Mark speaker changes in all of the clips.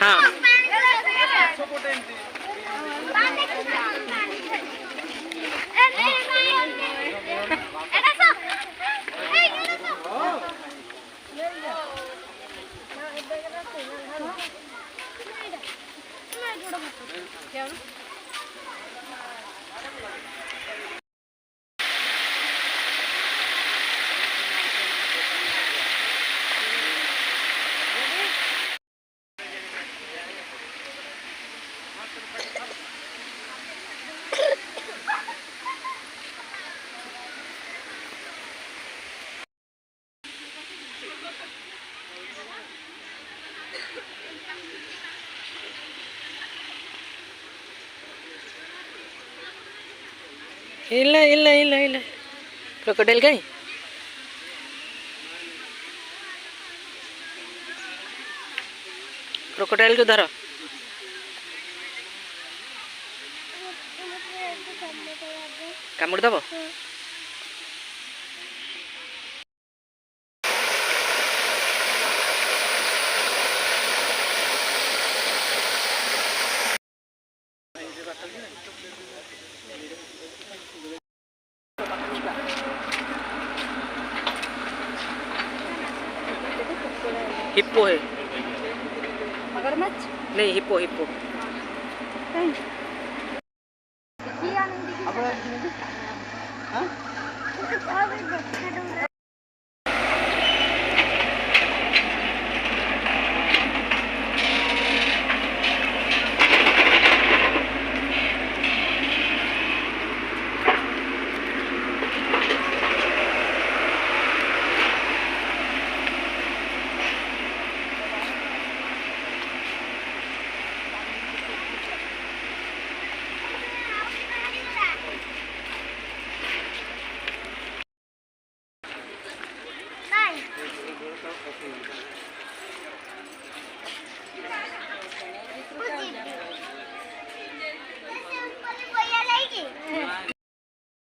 Speaker 1: हाँ ಇಲ್ಲ ಇಲ್ಲ ಇಲ್ಲ ಇಲ್ಲ ಕ್ರೊಕೊಡೈಲ್ ಕಾಯಿ क्रोकोडाइल को धरो कामुड़ दब हिप्पो है
Speaker 2: मगरमच्छ
Speaker 1: नहीं हिप्पो हिप्पो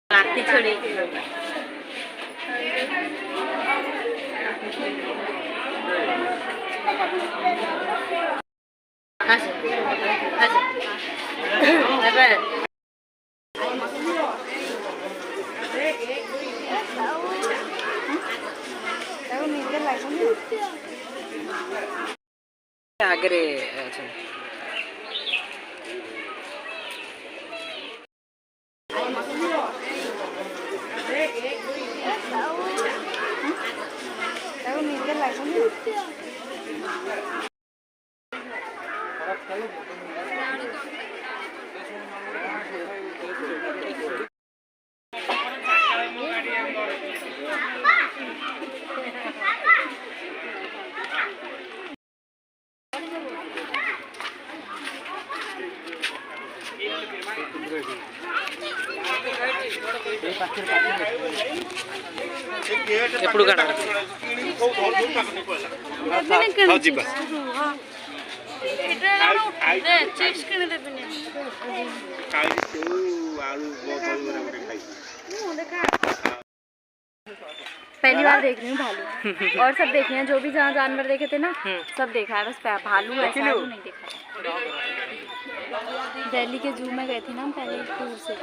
Speaker 1: लाती छोड़ी आगे ఎప్పుడు కడ
Speaker 2: पहली बार देख रही हूँ भालू और सब देखे हैं जो भी जहाँ जानवर देखे थे ना सब देखा है, बस भालू ऐसा नहीं देखा। दिल्ली के जू में गए थे ना हम पहले टूर से।